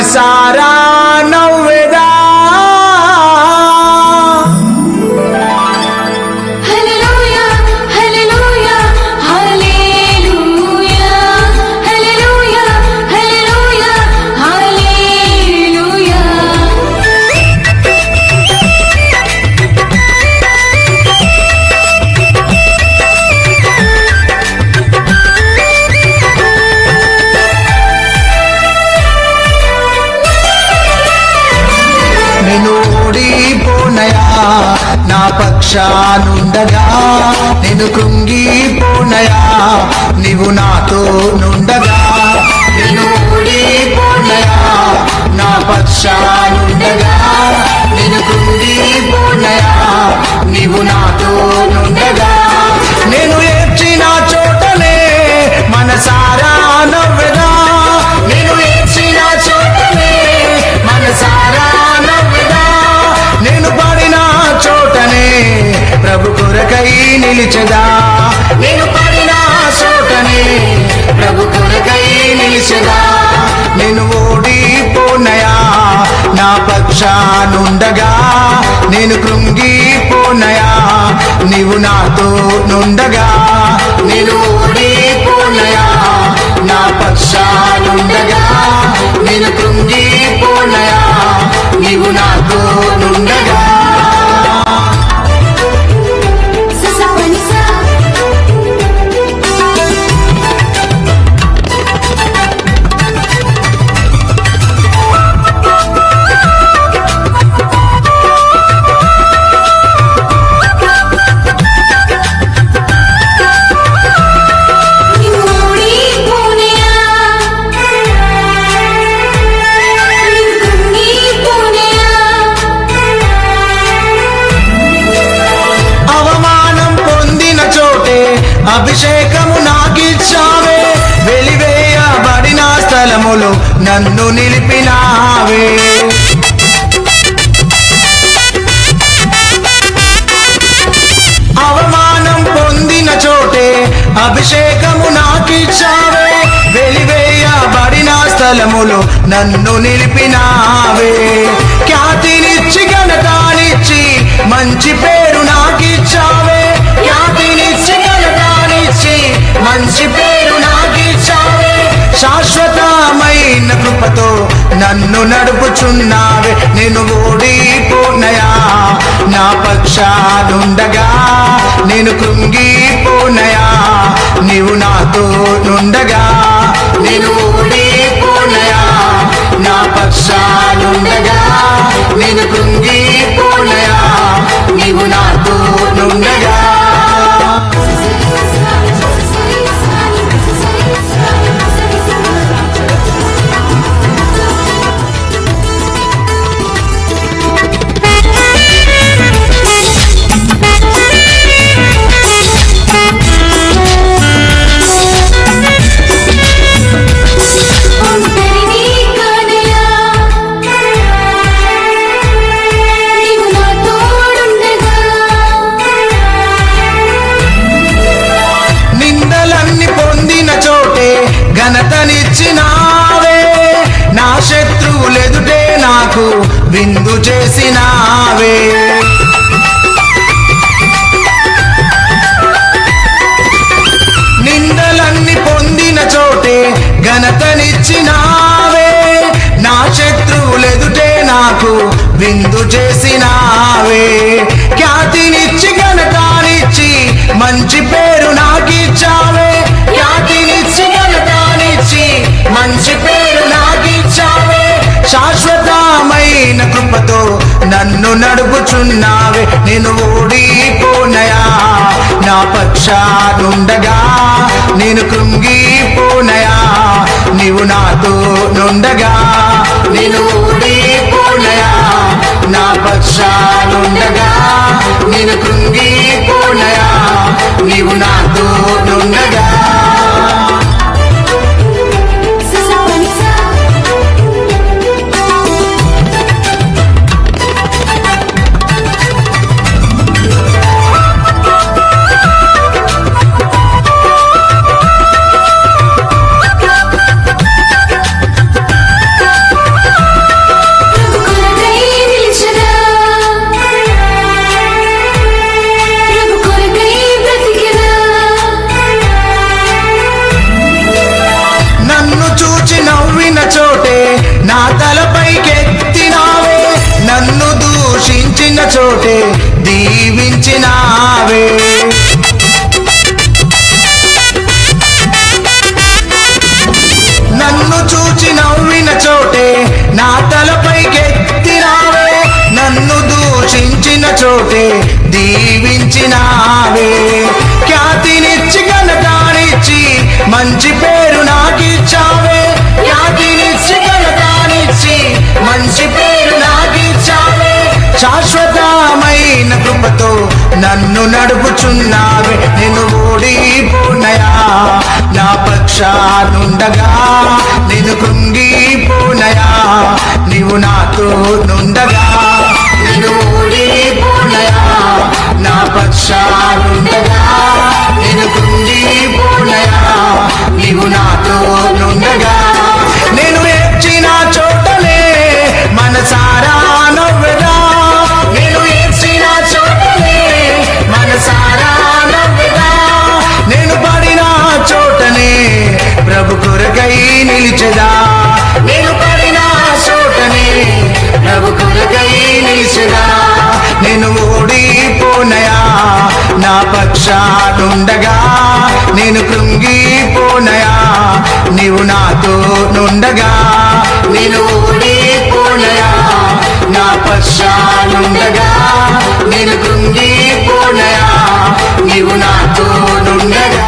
మనసారా నవ్వెదా నా పక్షానుండగా నేను కృంగిపోనయా నీవు నాతో నుండగా నేను ఓడిపోనయా నా పక్షానుండగా నేను కృంగిపోనయా నీవు నాతో నుండగా నేను ఏడ్చిన చోటనే మనసారా నవ్వెదా నేను ఏడ్చిన చోటనే మనసారా నవ్వెదా నేను పడిన చోటనే ప్రభు కొరకై నిలిచెదా నేను పడిన చోటనే ప్రభు కొరకై నిలిచెదా నేను ఓడిపోనయా నా పక్షానుండగా నేను కృంగిపోనయా నీవు నాతో నుండగా నేను ఓడిపోనయా నా పక్షానుండగా నేను కృంగిపోనయా నీవు నాతో నుండగా అభిషేకము నాకిచ్చావే వెలివేయబడిన స్థలములో నన్ను నిలిపినావే అవమానం పొందిన చోటే అభిషేకము నాకిచ్చావే వెలివేయబడిన స్థలములో నన్ను నిలిపినావే ఖ్యాతినిచ్చి ఘనతనిచ్చి మంచి పేరు నాకిచ్చావే ఖ్యాతినిచ్చి మంచి పేరు నాకిచ్చావే శాశ్వతమైన కృపతో నన్ను నడుపుచున్నావే నేను ఓడిపోనయా నా పక్షానుండగా నేను కృంగిపోనయా నీవు నాతో నుండగా నేను ఓడిపోనయా నా పక్షానుండగా నేను కృంగిపోనయా నీవు నాతో నుండగా ఘనతనిచ్చినావే నా శత్రువులెదుటే నాకు విందు చేసినావే నిందలన్నీ పొందిన చోటే ఘనతనిచ్చినావే నా శత్రువులెదుటే నాకు విందు చేసినావే ఖ్యాతినిచ్చి ఘనతనిచ్చి మంచి పేరు నాకిచ్చావే ఖ్యాతినిచ్చి మంచి పేరు నాకిచ్చావే శాశ్వతమైన కృపతో నన్ను నడుపుచున్నావే నేను ఓడిపోనయా నా పక్షానుండగా నేను కృంగిపోనయా నీవు నాతో నుండగా నేను ఓడిపోనయా నా పక్షానుండగా నేను కృంగిపోనయా నీవు నాతో నుండగా చోటే దీవించినావే. ఖ్యాతినిచ్చి ఘనతానిచ్చి మంచి పేరు నాకిచ్చావే. ఖ్యాతినిచ్చి ఘనతానిచ్చి మంచి పేరు నాకిచ్చావే. శాశ్వతమైన కృపతో నన్ను నడుపుచున్నావే. నేను ఓడిపోనయా నా పక్షానుండగా, నేను కృంగిపోనయా నీవు నాతో నుండగా. నేను ఓడిపోనయా నా పక్షానుండగా, నేను కృంగిపోనయా నీవు నాతో నుండగా. నేను ఏడ్చిన చోటలే మనసారా నవ్వెదా. నేను ఏడ్చిన చోటలే మనసారా నవ్వెదా. నేను పడిన చోటనే ప్రభు కొరకై నిలిచెదా. నేను పడిన చోటనే ప్రభు కొరకై నిలిచెదా. నేను ఓడిపోనయా నా పక్షానుండగా, నేను కృంగిపోనయా నీవు నాతో నుండగా. నేను ఓడిపోనయా నా పక్షానుండగా, నేను కృంగిపోనయా నీవు నాతో నుండగా.